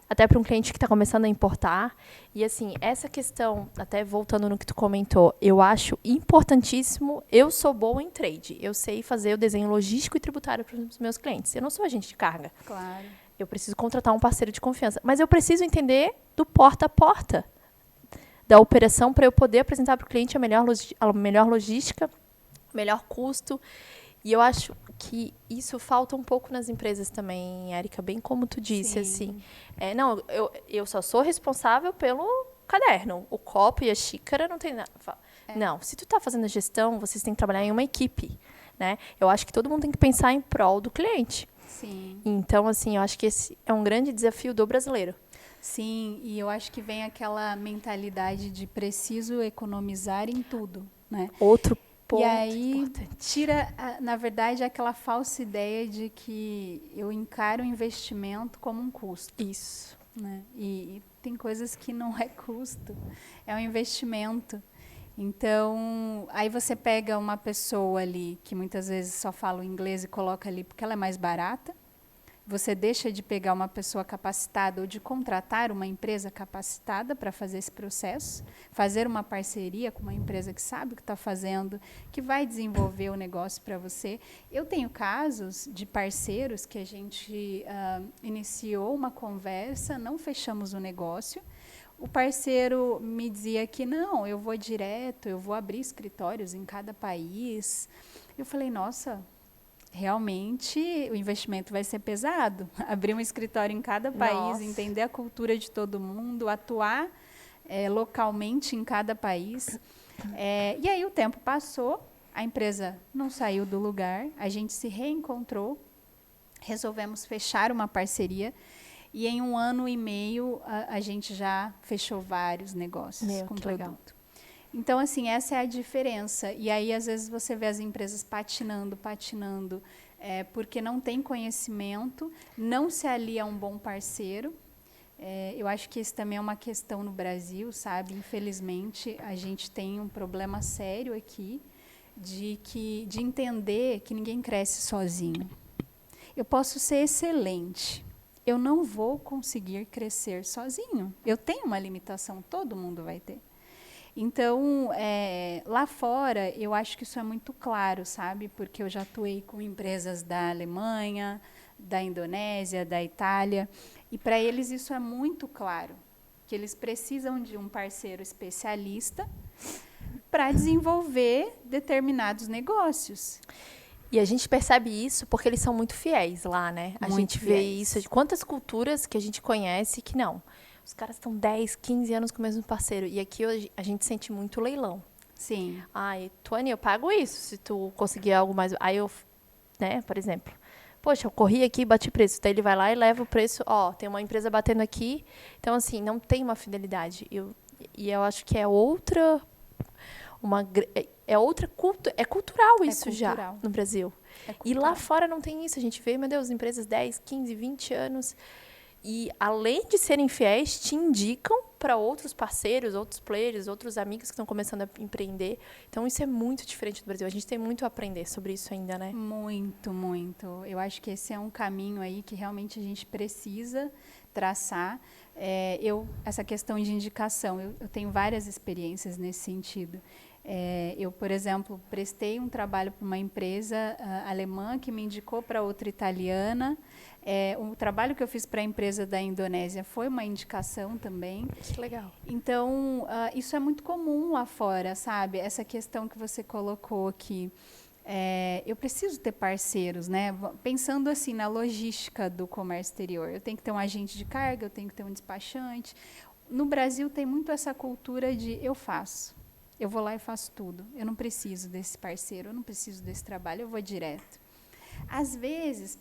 Até para um cliente que está começando a importar. E, assim, essa questão, até voltando no que tu comentou, eu acho importantíssimo. Eu sou boa em trade. Eu sei fazer o desenho logístico e tributário para os meus clientes. Eu não sou agente de carga. Claro. Eu preciso contratar um parceiro de confiança. Mas eu preciso entender do porta a porta da operação para eu poder apresentar para o cliente a melhor logística, melhor custo. E eu acho que isso falta um pouco nas empresas também, Érica, bem como tu disse, assim. Eu só sou responsável pelo caderno. O copo e a xícara não tem nada. Não, se tu está fazendo a gestão, vocês têm que trabalhar em uma equipe, né? Eu acho que todo mundo tem que pensar em prol do cliente. Sim. Então, assim, eu acho que esse é um grande desafio do brasileiro. Sim, e eu acho que vem aquela mentalidade de preciso economizar em tudo, né? Outro ponto e aí importante. Tira, na verdade, aquela falsa ideia de que eu encaro o investimento como um custo. Isso. Né? E tem coisas que não é custo, é um investimento. Então, aí você pega uma pessoa ali que muitas vezes só fala o inglês e coloca ali porque ela é mais barata. Você deixa de pegar uma pessoa capacitada ou de contratar uma empresa capacitada para fazer esse processo, fazer uma parceria com uma empresa que sabe o que está fazendo, que vai desenvolver o negócio para você. Eu tenho casos de parceiros que a gente iniciou uma conversa, não fechamos o negócio. O parceiro me dizia que não, eu vou direto, eu vou abrir escritórios em cada país. Eu falei, nossa, realmente o investimento vai ser pesado. Abrir um escritório em cada país, entender a cultura de todo mundo, atuar localmente em cada país. E aí o tempo passou, a empresa não saiu do lugar, a gente se reencontrou, resolvemos fechar uma parceria e em 1 ano e meio a gente já fechou vários negócios com produto. Legal. Então, assim, essa é a diferença. E aí, às vezes, você vê as empresas patinando, porque não tem conhecimento, não se alia a um bom parceiro. Eu acho que isso também é uma questão no Brasil, sabe? Infelizmente, a gente tem um problema sério aqui de entender que ninguém cresce sozinho. Eu posso ser excelente, eu não vou conseguir crescer sozinho. Eu tenho uma limitação, todo mundo vai ter. Então, lá fora, eu acho que isso é muito claro, sabe? Porque eu já atuei com empresas da Alemanha, da Indonésia, da Itália, e para eles isso é muito claro, que eles precisam de um parceiro especialista para desenvolver determinados negócios. E a gente percebe isso porque eles são muito fiéis lá, né? A gente vê isso de quantas culturas que a gente conhece que não. Os caras estão 10, 15 anos com o mesmo parceiro. E aqui hoje a gente sente muito leilão. Sim. Ai, Tuane, eu pago isso se tu conseguir algo mais. Aí eu, né, por exemplo, poxa, eu corri aqui e bati preço. Daí ele vai lá e leva o preço. Ó, tem uma empresa batendo aqui. Então, assim, não tem uma fidelidade. E eu acho que é outra. É cultural isso já no Brasil. E lá fora não tem isso. A gente vê, meu Deus, empresas 10, 15, 20 anos. E, além de serem fiéis, te indicam para outros parceiros, outros players, outros amigos que estão começando a empreender. Então, isso é muito diferente do Brasil. A gente tem muito a aprender sobre isso ainda, né? Muito, muito. Eu acho que esse é um caminho aí que realmente a gente precisa traçar. Essa questão de indicação, eu tenho várias experiências nesse sentido. Eu, por exemplo, prestei um trabalho para uma empresa alemã que me indicou para outra italiana. O trabalho que eu fiz para a empresa da Indonésia foi uma indicação também. Que legal. Então, isso é muito comum lá fora, sabe? Essa questão que você colocou aqui. Eu preciso ter parceiros, né? Pensando assim na logística do comércio exterior. Eu tenho que ter um agente de carga, eu tenho que ter um despachante. No Brasil tem muito essa cultura de eu faço. Eu vou lá e faço tudo. Eu não preciso desse parceiro, eu não preciso desse trabalho, eu vou direto. Às vezes,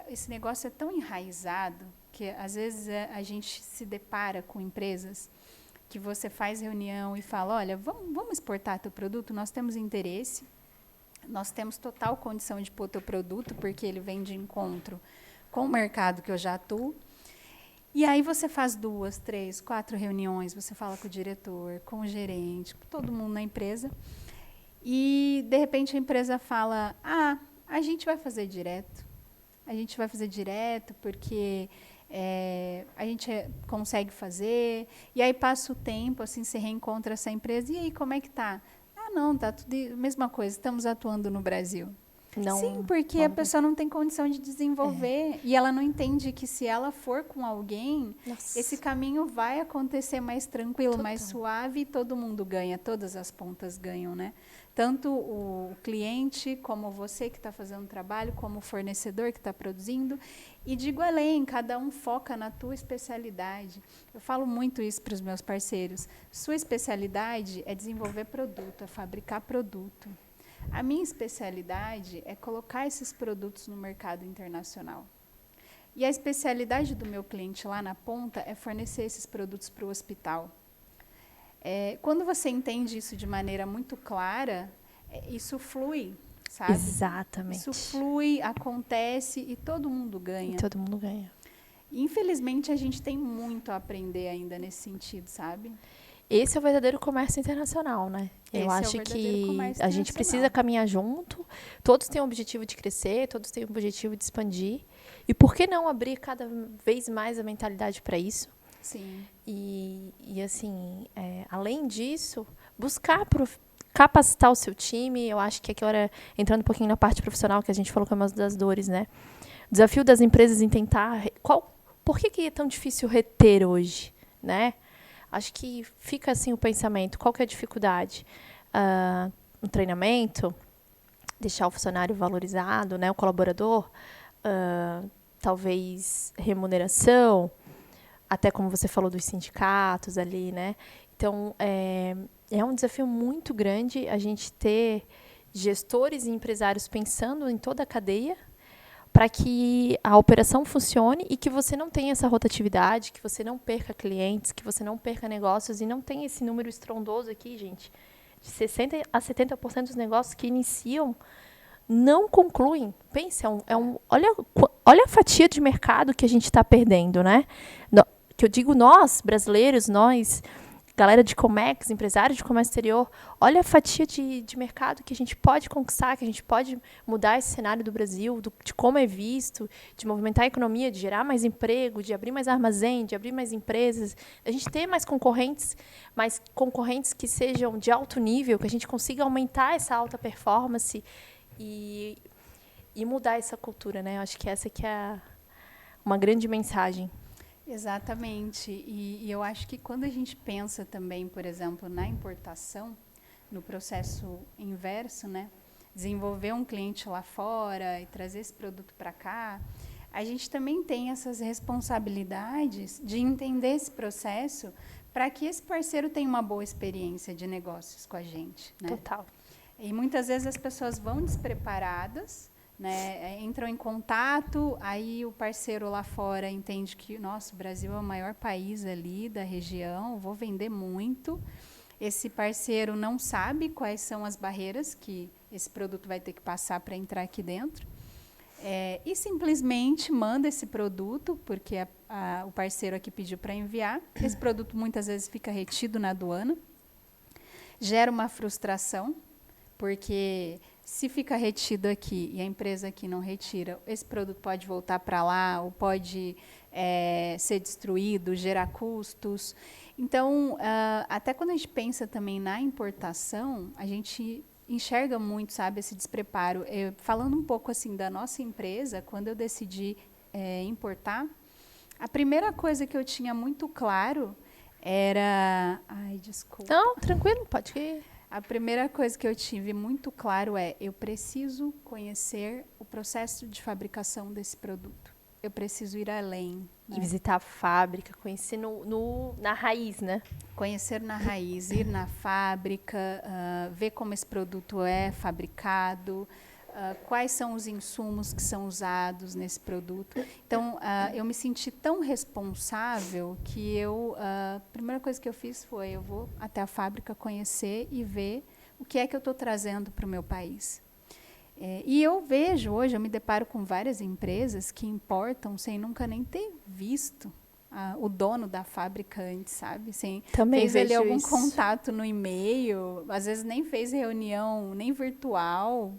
esse negócio é tão enraizado que, às vezes, a gente se depara com empresas que você faz reunião e fala, olha, vamos exportar teu produto, nós temos interesse, nós temos total condição de pôr teu produto, porque ele vem de encontro com o mercado que eu já atuo. E aí você faz 2, 3, 4 reuniões, você fala com o diretor, com o gerente, com todo mundo na empresa, e, de repente, a empresa fala, a gente vai fazer direto. A gente vai fazer direto porque a gente consegue fazer. E aí passa o tempo, assim, você reencontra essa empresa. E aí, como é que tá? Não, tá tudo a mesma coisa. Estamos atuando no Brasil. Não, sim, porque a pessoa não tem condição de desenvolver. E ela não entende que se ela for com alguém, esse caminho vai acontecer mais tranquilo, mais suave, e todo mundo ganha, todas as pontas ganham, né? Tanto o cliente, como você que está fazendo o trabalho, como o fornecedor que está produzindo. E digo além, cada um foca na tua especialidade. Eu falo muito isso para os meus parceiros. Sua especialidade é desenvolver produto, é fabricar produto. A minha especialidade é colocar esses produtos no mercado internacional. E a especialidade do meu cliente lá na ponta é fornecer esses produtos para o hospital. Quando você entende isso de maneira muito clara, isso flui, sabe? Exatamente. Isso flui, acontece e todo mundo ganha. E todo mundo ganha. Infelizmente, a gente tem muito a aprender ainda nesse sentido, sabe? Esse é o verdadeiro comércio internacional, né? Eu acho que a gente precisa caminhar junto. Todos têm o objetivo de crescer, todos têm o objetivo de expandir. E por que não abrir cada vez mais a mentalidade para isso? Sim. E assim, além disso, buscar capacitar o seu time. Eu acho que agora, entrando um pouquinho na parte profissional, que a gente falou que é uma das dores, né? O desafio das empresas em tentar... Por que é tão difícil reter hoje, né? Acho que fica assim o pensamento. Qual que é a dificuldade? Um treinamento, deixar o funcionário valorizado, né? O colaborador, talvez remuneração, até como você falou dos sindicatos ali, né? Então, é um desafio muito grande a gente ter gestores e empresários pensando em toda a cadeia para que a operação funcione e que você não tenha essa rotatividade, que você não perca clientes, que você não perca negócios e não tenha esse número estrondoso aqui, gente, de 60% a 70% dos negócios que iniciam não concluem. Pense, olha a fatia de mercado que a gente está perdendo, né? Que eu digo nós, brasileiros, nós galera de Comex, empresários de comércio exterior, olha a fatia de mercado que a gente pode conquistar, que a gente pode mudar esse cenário do Brasil, de como é visto, de movimentar a economia, de gerar mais emprego, de abrir mais armazém, de abrir mais empresas, a gente ter mais concorrentes que sejam de alto nível, que a gente consiga aumentar essa alta performance e mudar essa cultura, né? Eu acho que essa que é uma grande mensagem. Exatamente. E eu acho que quando a gente pensa também, por exemplo, na importação, no processo inverso, né? Desenvolver um cliente lá fora e trazer esse produto para cá, a gente também tem essas responsabilidades de entender esse processo para que esse parceiro tenha uma boa experiência de negócios com a gente, né? Total. E muitas vezes as pessoas vão despreparadas, né, entram em contato, aí o parceiro lá fora entende que, nossa, o Brasil é o maior país ali da região, vou vender muito. Esse parceiro não sabe quais são as barreiras que esse produto vai ter que passar para entrar aqui dentro. E simplesmente manda esse produto, porque o parceiro aqui pediu para enviar. Esse produto muitas vezes fica retido na aduana, gera uma frustração, porque se fica retido aqui e a empresa aqui não retira, esse produto pode voltar para lá ou pode ser destruído, gerar custos. Então, até quando a gente pensa também na importação, a gente enxerga muito, sabe, esse despreparo. Falando um pouco assim da nossa empresa, quando eu decidi importar, a primeira coisa que eu tinha muito claro era... Ai, desculpa. Não, tranquilo, pode ir. A primeira coisa que eu tive muito claro eu preciso conhecer o processo de fabricação desse produto. Eu preciso ir além. E visitar a fábrica, conhecer na raiz, né? Conhecer na raiz, ir na fábrica, ver como esse produto é fabricado, quais são os insumos que são usados nesse produto. Então, eu me senti tão responsável que a primeira coisa que eu fiz foi, eu vou até a fábrica conhecer e ver o que é que eu estou trazendo para o meu país. E eu vejo hoje, eu me deparo com várias empresas que importam sem nunca nem ter visto o dono da fábrica antes, sabe? Sem Também fez ali algum isso. contato no e-mail, às vezes nem fez reunião, nem virtual.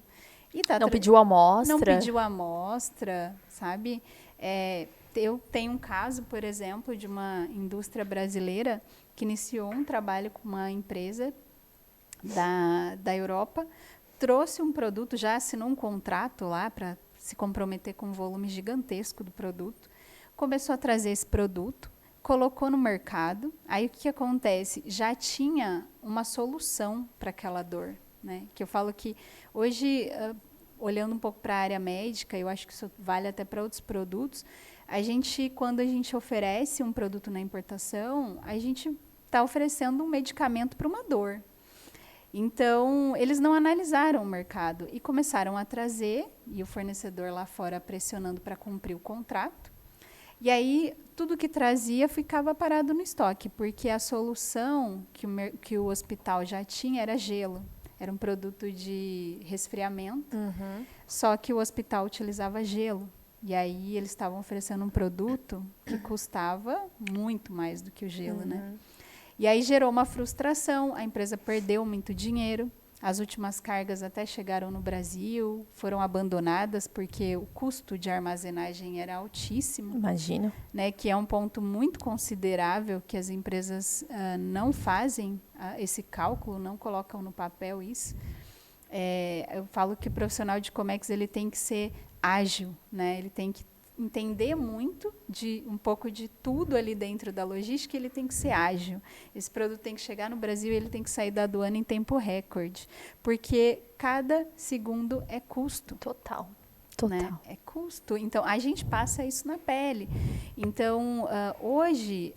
Não pediu amostra. Não pediu amostra, sabe? Eu tenho um caso, por exemplo, de uma indústria brasileira que iniciou um trabalho com uma empresa da Europa, trouxe um produto, já assinou um contrato lá para se comprometer com um volume gigantesco do produto, começou a trazer esse produto, colocou no mercado, aí o que acontece? Já tinha uma solução para aquela dor. Né? Que eu falo que hoje, olhando um pouco para a área médica, eu acho que isso vale até para outros produtos, quando a gente oferece um produto na importação, a gente está oferecendo um medicamento para uma dor. Então, eles não analisaram o mercado e começaram a trazer, e o fornecedor lá fora pressionando para cumprir o contrato. E aí, tudo que trazia ficava parado no estoque, porque a solução que o hospital já tinha era gelo. Era um produto de resfriamento, só que o hospital utilizava gelo. E aí eles estavam oferecendo um produto que custava muito mais do que o gelo, né? E aí gerou uma frustração, a empresa perdeu muito dinheiro, as últimas cargas até chegaram no Brasil, foram abandonadas porque o custo de armazenagem era altíssimo. Imagina. Né, que é um ponto muito considerável que as empresas não fazem esse cálculo, não colocam no papel isso. Eu falo que o profissional de Comex ele tem que ser ágil, né? Ele tem que entender muito de um pouco de tudo ali dentro da logística, ele tem que ser ágil. Esse produto tem que chegar no Brasil e ele tem que sair da aduana em tempo recorde, porque cada segundo é custo. Total. Né? É custo. Então, a gente passa isso na pele. Então, hoje,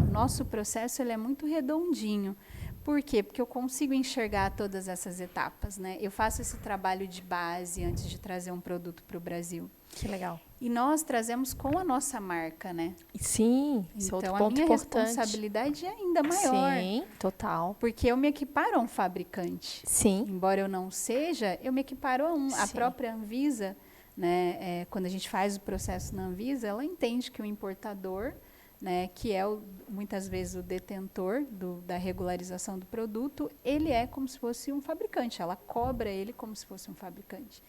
o nosso processo ele é muito redondinho. Por quê? Porque eu consigo enxergar todas essas etapas. Né? Eu faço esse trabalho de base antes de trazer um produto para o Brasil. Que legal. E nós trazemos com a nossa marca, né? Sim, isso é outro ponto importante. Então, a minha responsabilidade é ainda maior. Sim, total. Porque eu me equiparo a um fabricante. Sim. Embora eu não seja, eu me equiparo a um. Sim. A própria Anvisa, né, quando a gente faz o processo na Anvisa, ela entende que o importador, né, que é muitas vezes o detentor da regularização do produto, ele é como se fosse um fabricante, ela cobra ele como se fosse um fabricante.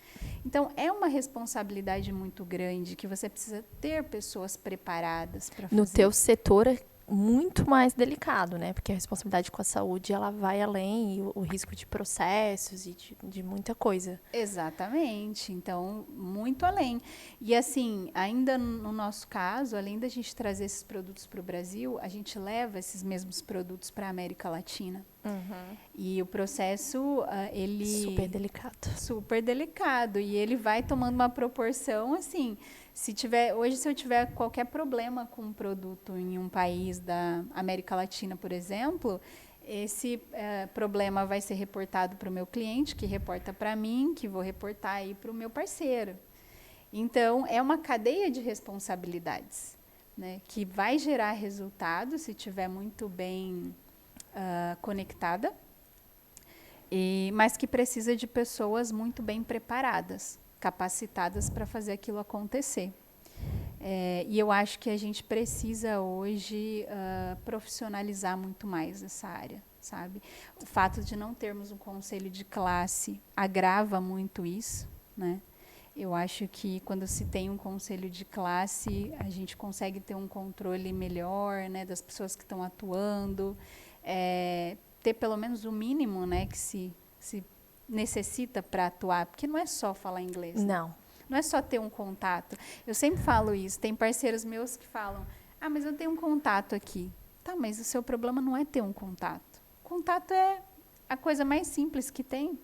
Então, é uma responsabilidade muito grande que você precisa ter pessoas preparadas para fazer. No teu setor é muito mais delicado, né? Porque a responsabilidade com a saúde, ela vai além, e o risco de processos e de muita coisa. Exatamente, então, muito além. E assim, ainda no nosso caso, além da gente trazer esses produtos para o Brasil, a gente leva esses mesmos produtos para a América Latina. E o processo, ele... Super delicado. Super delicado. E ele vai tomando uma proporção, assim, hoje, se eu tiver qualquer problema com um produto em um país da América Latina, por exemplo, esse problema vai ser reportado para o meu cliente, que reporta para mim, que vou reportar aí para o meu parceiro. Então, é uma cadeia de responsabilidades, né, que vai gerar resultado se estiver muito bem conectada, mas que precisa de pessoas muito bem preparadas, capacitadas para fazer aquilo acontecer. E eu acho que a gente precisa hoje profissionalizar muito mais essa área, sabe? O fato de não termos um conselho de classe agrava muito isso, né? Eu acho que quando se tem um conselho de classe, a gente consegue ter um controle melhor, né, das pessoas que estão atuando, ter pelo menos o mínimo, né, que se necessita para atuar, porque não é só falar inglês. Né? Não é só ter um contato. Eu sempre falo isso, tem parceiros meus que falam, mas eu tenho um contato aqui. Tá, mas o seu problema não é ter um contato. Contato é a coisa mais simples que tem.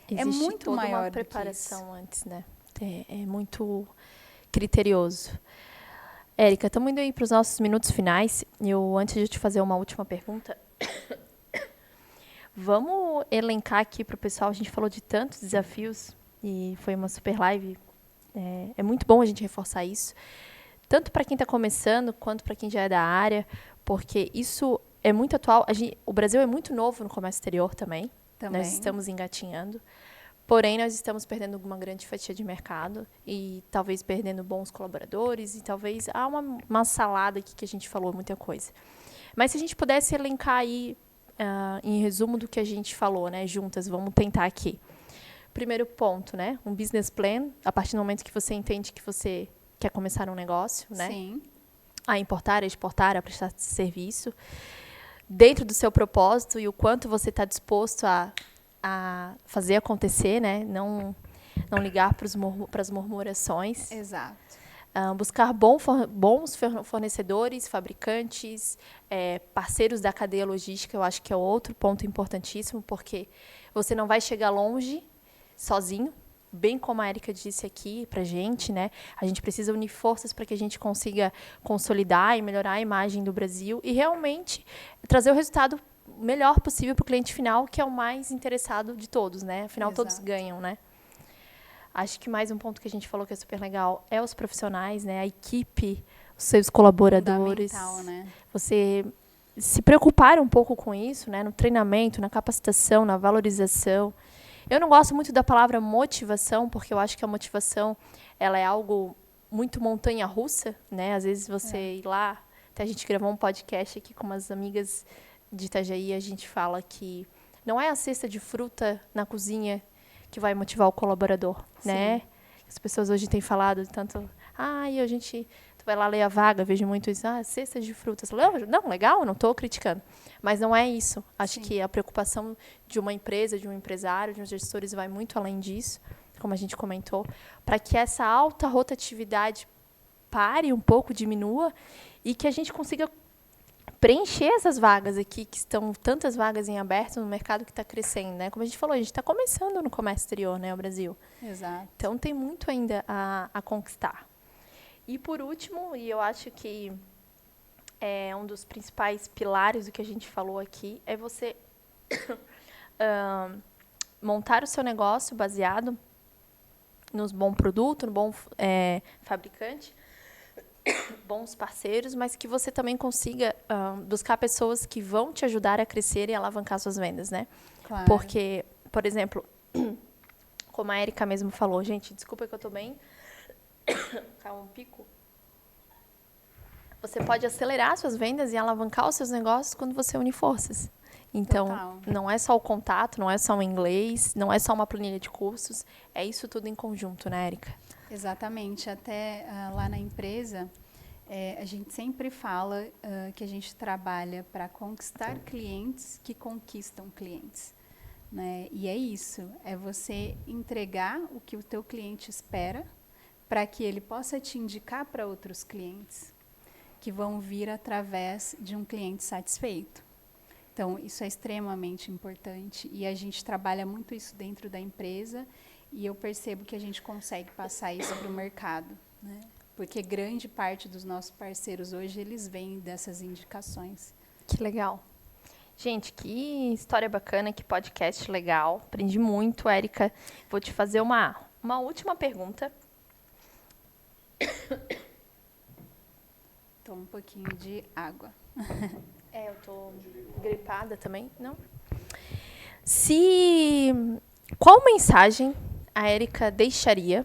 Existe é muito toda maior uma do que preparação isso. antes, né? É muito criterioso. Érica, estamos indo aí para os nossos minutos finais. Antes de eu te fazer uma última pergunta, vamos elencar aqui para o pessoal. A gente falou de tantos desafios e foi uma super live. É muito bom a gente reforçar isso, tanto para quem está começando quanto para quem já é da área, porque isso é muito atual. O Brasil é muito novo no comércio exterior também. Nós estamos engatinhando. Porém, nós estamos perdendo uma grande fatia de mercado e talvez perdendo bons colaboradores e talvez há uma salada aqui que a gente falou muita coisa. Mas se a gente pudesse elencar aí, em resumo do que a gente falou, né, juntas, vamos tentar aqui. Primeiro ponto, né, um business plan, a partir do momento que você entende que você quer começar um negócio, né? Sim. A importar, a exportar, a prestar serviço, dentro do seu propósito e o quanto você está disposto a fazer acontecer, né? Não ligar para as murmurações. Exato. Buscar bons fornecedores, fabricantes, parceiros da cadeia logística, eu acho que é outro ponto importantíssimo, porque você não vai chegar longe sozinho, bem como a Érica disse aqui para a gente, né? A gente precisa unir forças para que a gente consiga consolidar e melhorar a imagem do Brasil e realmente trazer o resultado melhor possível para o cliente final, que é o mais interessado de todos, né? Afinal, Exato. Todos ganham, né? Acho que mais um ponto que a gente falou que é super legal é os profissionais, né? A equipe, os seus colaboradores. Fundamental, né? Você se preocupar um pouco com isso, né? No treinamento, na capacitação, na valorização. Eu não gosto muito da palavra motivação, porque eu acho que a motivação ela é algo muito montanha-russa, né? Às vezes você ir lá, até a gente gravou um podcast aqui com umas amigas de Itajaí, a gente fala que não é a cesta de fruta na cozinha que vai motivar o colaborador, Sim. Né? As pessoas hoje têm falado tanto, tu vai lá ler a vaga, vejo muito isso, cesta de frutas. Não, legal, não estou criticando. Mas não é isso. Acho Sim. que a preocupação de uma empresa, de um empresário, de uns gestores vai muito além disso, como a gente comentou, para que essa alta rotatividade pare um pouco, diminua, e que a gente consiga preencher essas vagas aqui, que estão tantas vagas em aberto no mercado que está crescendo, né? Como a gente falou, a gente está começando no comércio exterior, né, o Brasil. Exato. Então, tem muito ainda a conquistar. E, por último, e eu acho que é um dos principais pilares do que a gente falou aqui, é você montar o seu negócio baseado nos bom produto, no bom fabricante, bons parceiros, mas que você também consiga buscar pessoas que vão te ajudar a crescer e alavancar suas vendas, né? Claro. Porque, por exemplo, como a Érica mesmo falou, gente, desculpa que eu tô bem... Calma, um pico. Você pode acelerar suas vendas e alavancar os seus negócios quando você une forças. Então, Total. não é só o contato, não é só o inglês, não é só uma planilha de cursos, é isso tudo em conjunto, né, Érica? Exatamente. Até lá na empresa, a gente sempre fala que a gente trabalha para conquistar clientes que conquistam clientes. Né? E é isso, é você entregar o que o teu cliente espera para que ele possa te indicar para outros clientes que vão vir através de um cliente satisfeito. Então, isso é extremamente importante e a gente trabalha muito isso dentro da empresa e eu percebo que a gente consegue passar isso para o mercado, né? Porque grande parte dos nossos parceiros hoje, eles vêm dessas indicações. Que legal. Gente, que história bacana, que podcast legal. Aprendi muito, Érica. Vou te fazer uma última pergunta. Toma um pouquinho de água. Eu tô gripada também, não? Qual mensagem a Érica deixaria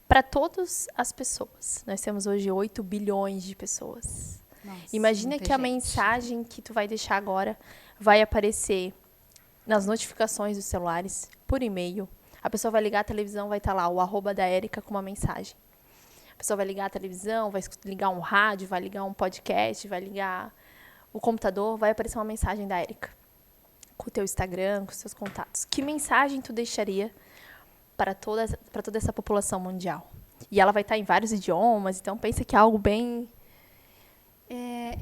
para todas as pessoas? Nós temos hoje 8 bilhões de pessoas. Nossa, Imagina que a mensagem que tu vai deixar agora vai aparecer nas notificações dos celulares, por e-mail. A pessoa vai ligar a televisão, vai estar lá o @ da Érica com uma mensagem. A pessoa vai ligar a televisão, vai ligar um rádio, vai ligar um podcast, vai ligar o computador, vai aparecer uma mensagem da Érica com o teu Instagram, com os seus contatos. Que mensagem tu deixaria para toda essa população mundial? E ela vai estar em vários idiomas, então pensa que é algo bem...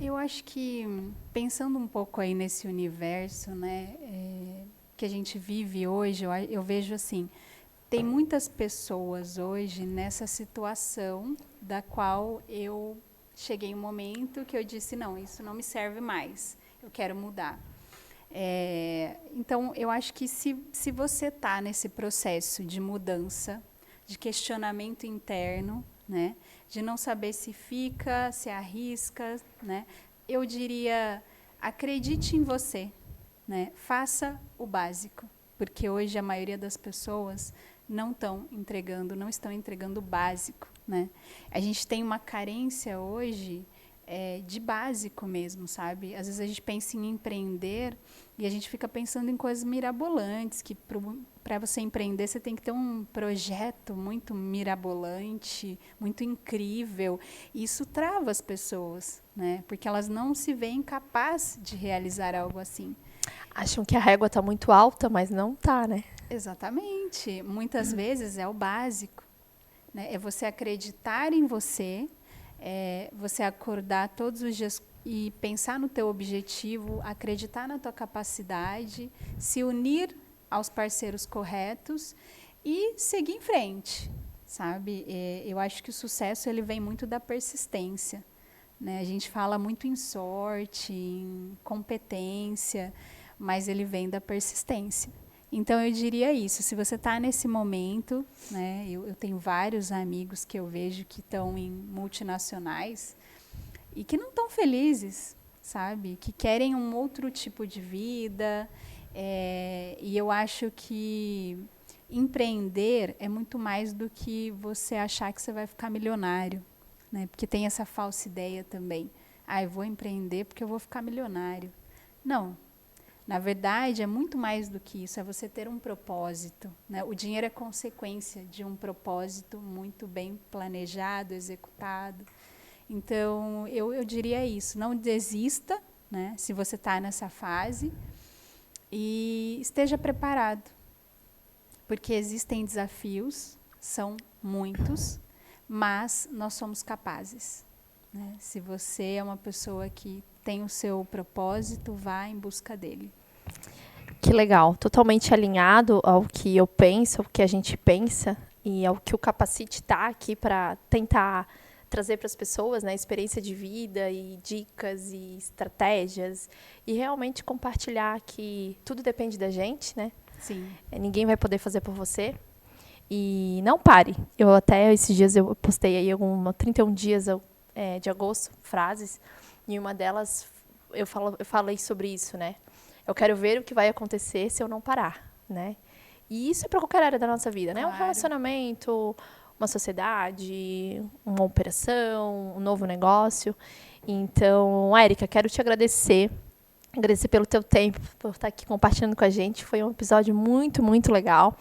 Eu acho que, pensando um pouco aí nesse universo, né, que a gente vive hoje, eu vejo assim, tem muitas pessoas hoje nessa situação da qual eu cheguei um momento que eu disse, não, isso não me serve mais, eu quero mudar. Então, eu acho que se você está nesse processo de mudança, de questionamento interno, né, de não saber se fica, se arrisca, né, eu diria, acredite em você, né, faça o básico, porque hoje a maioria das pessoas não estão entregando o básico, né? A gente tem uma carência hoje de básico mesmo, sabe? Às vezes a gente pensa em empreender e a gente fica pensando em coisas mirabolantes, que para você empreender você tem que ter um projeto muito mirabolante, muito incrível. E isso trava as pessoas, né? Porque elas não se veem capazes de realizar algo assim. Acham que a régua está muito alta, mas não tá, né? Exatamente. Muitas vezes é o básico, né? É você acreditar em você, você acordar todos os dias e pensar no teu objetivo, acreditar na tua capacidade, se unir aos parceiros corretos e seguir em frente, sabe? Eu acho que o sucesso ele vem muito da persistência, né? A gente fala muito em sorte, em competência, mas ele vem da persistência. Então, eu diria isso, se você está nesse momento, né, eu tenho vários amigos que eu vejo que estão em multinacionais e que não estão felizes, sabe? Que querem um outro tipo de vida. E eu acho que empreender é muito mais do que você achar que você vai ficar milionário, né? Porque tem essa falsa ideia também. Eu vou empreender porque eu vou ficar milionário. Não. Na verdade, é muito mais do que isso, é você ter um propósito, né? O dinheiro é consequência de um propósito muito bem planejado, executado. Então, eu diria isso, não desista, né, se você está nessa fase, e esteja preparado, porque existem desafios, são muitos, mas nós somos capazes, né? Se você é uma pessoa que tem o seu propósito, vá em busca dele. Que legal, totalmente alinhado ao que eu penso, ao que a gente pensa e ao que o Capacite está aqui para tentar trazer para as pessoas, né, experiência de vida e dicas e estratégias e realmente compartilhar que tudo depende da gente, né? Sim. Ninguém vai poder fazer por você. E não pare. Eu até esses dias eu postei aí 31 dias de agosto, frases, e uma delas eu falei sobre isso, né? Eu quero ver o que vai acontecer se eu não parar, né? E isso é para qualquer área da nossa vida, né? Claro. Um relacionamento, uma sociedade, uma operação, um novo negócio. Então, Érica, quero te agradecer pelo teu tempo, por estar aqui compartilhando com a gente. Foi um episódio muito, muito legal.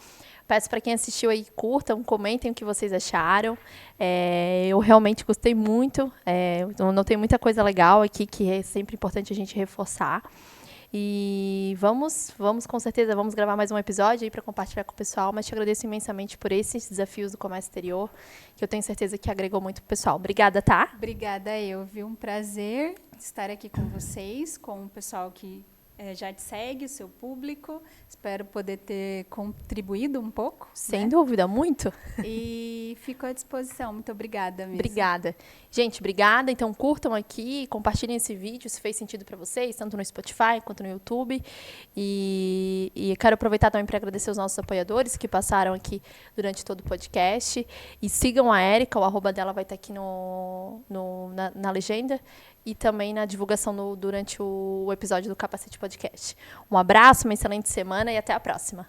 Peço para quem assistiu aí, curtam, comentem o que vocês acharam. Eu realmente gostei muito. Eu notei muita coisa legal aqui que é sempre importante a gente reforçar. E vamos com certeza, vamos gravar mais um episódio aí para compartilhar com o pessoal, mas te agradeço imensamente por esses desafios do comércio exterior, que eu tenho certeza que agregou muito pro pessoal. Obrigada, tá? Obrigada, eu. Viu? Um prazer estar aqui com vocês, com o pessoal que já te segue, o seu público. Espero poder ter contribuído um pouco. Sem dúvida, muito. E fico à disposição. Muito obrigada mesmo. Obrigada. Gente, obrigada. Então, curtam aqui, compartilhem esse vídeo se fez sentido para vocês, tanto no Spotify quanto no YouTube. E quero aproveitar também para agradecer os nossos apoiadores que passaram aqui durante todo o podcast. E sigam a Érica, o arroba dela vai estar aqui na legenda e também na divulgação durante o episódio do Capacete Podcast. Um abraço, uma excelente semana e até a próxima.